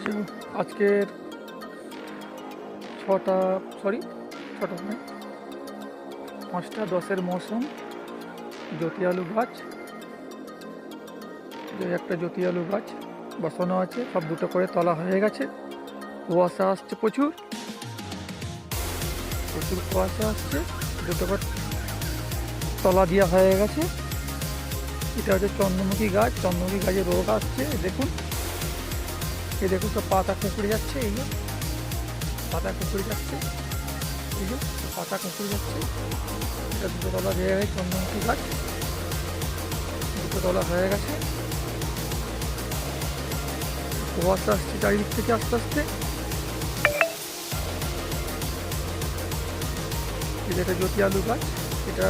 যে আজকের ছটা সরি ছটা নয় 5টা 10-এর মৌসুম। জ্যোতি আলু গাছ, যে একটা জ্যোতি আলু গাছ বসানো আছে, সব দুটো করে তলা হয়ে গেছে। কুয়াশা আসছে, প্রচুর প্রচুর কুয়াশা আসছে। দুটো করে তলা দেওয়া হয়ে গেছে। এটা হচ্ছে চন্দ্রমুখী গাছ। চন্দ্রমুখী গাছে রোগ আসছে, দেখুন এই দেখুন সব পাতা কুঁকড়ে যাচ্ছে। এই যে পাতা কুঁকড়ে যাচ্ছে, এই যে পাতা কুঁকড়ে যাচ্ছে। এটা দুটো তলা হয়ে গেছে চন্দ্রমুখী গাছ, দুটো তলা হয়ে গেছে। কুয়াশা আসছে চারিদিক থেকে আস্তে আস্তে। এটা জ্যোতি আলু গাছ, এটা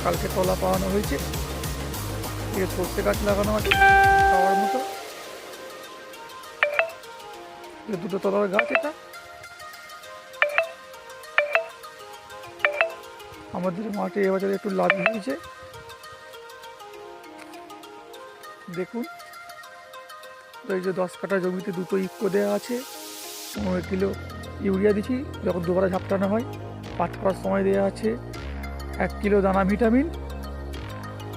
কালকে তলা পাওয়ানো হয়েছে। এটা সর্ষে গাছ লাগানো আছে খাওয়ার মতো। এটা দুটো তলার গাছ। এটা আমাদের মাঠে এবছর একটু লাভ হয়েছে, দেখুন। তো এই যে 10 কাঠা জমিতে দুটো ইফকো দেওয়া আছে। 15 কিলো ইউরিয়া দিচ্ছি যখন দুবারা ঝাপটানো হয়। পাট করার সময় দেওয়া আছে 1 কিলো দানা ভিটামিন,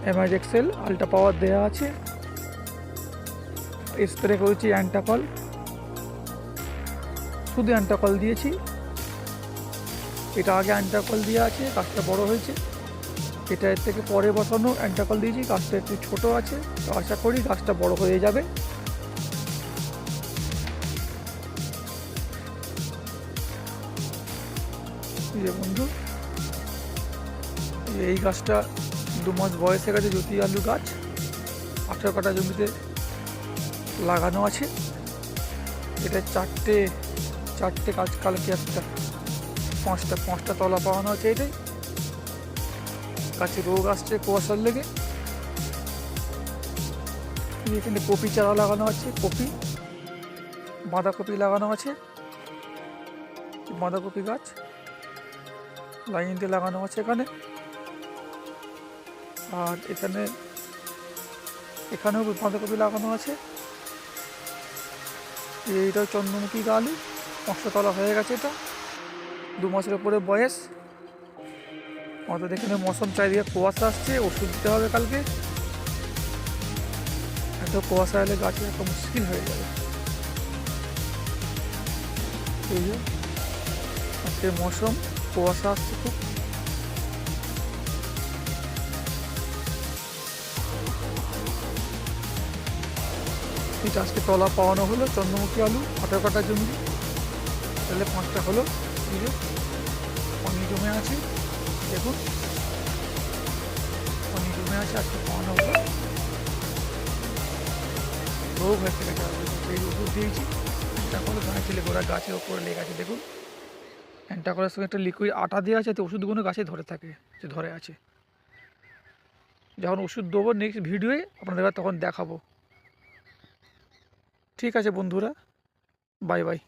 এমআই এক্সেল আল্ট্রা পাওয়ার দেওয়া আছে। স্প্রে করেছি অ্যান্টাকল, শুধু অ্যান্টাকল দিয়েছি। এটা আগে অ্যান্টাকল দেওয়া আছে, গাছটা বড় হয়েছে। এটা এর থেকে পরে বসানো অ্যান্টাকল দিয়েছি, গাছটা একটু ছোট আছে। তো আশা করি গাছটা বড় হয়ে যাবে। যে বন্ধু, এই গাছটা 2 মাস বয়সে গেছে। জ্যোতি আলু গাছ 18 কাঠা জমিতে লাগানো আছে। এটা চারটে গাছ, কালকে একটা পাঁচটা তলা পাওয়ানো আছে। এটাই গাছে রোগ আসছে কুয়াশার লেগে। এখানে কপি চারা লাগানো আছে, কপি বাঁধাকপি লাগানো আছে। বাঁধাকপি গাছ লাইন দিয়ে লাগানো আছে এখানে। আর এখানেও বাঁধাকপি লাগানো আছে। এইটাও চন্দ্রমুখী আলু, 5টা তলা হয়ে গেছে। এটা 2 মাসের উপরে বয়স। আমাদের এখানে মৌসুম চারিদিকে কুয়াশা আসছে, ওষুধ দিতে হবে কালকে। এত কুয়াশা এলে গাছে এত মুশকিল হয়ে যাবে। এই যে আজকে মৌসুম, কুয়াশা আসছে খুব। এটা আজকে তলা পাওয়ানো হলো চন্দ্রমুখী আলু 18 কাঠা জমি। তাহলে 5টা হলো। এই যে পানি জমে আছে, দেখুন পানি জমে আছে। আজকে পাওয়ানো হলো। রোগ হয়েছে গেছে, এই ওষুধ দিয়েছি। অ্যান্টাকল গাছ ছেলে গোড়া গাছের ওপরে লেগে আছে, দেখুন। অ্যান্টাকলের সঙ্গে একটা লিকুইড আটা দেওয়া আছে, তো ওষুধগুলো গাছে ধরে থাকে, যে ধরে আছে। যখন ওষুধ দেবো নেক্সট ভিডিওয়ে আপনাদের তখন দেখাবো। ঠিক আছে বন্ধুরা, বাই বাই।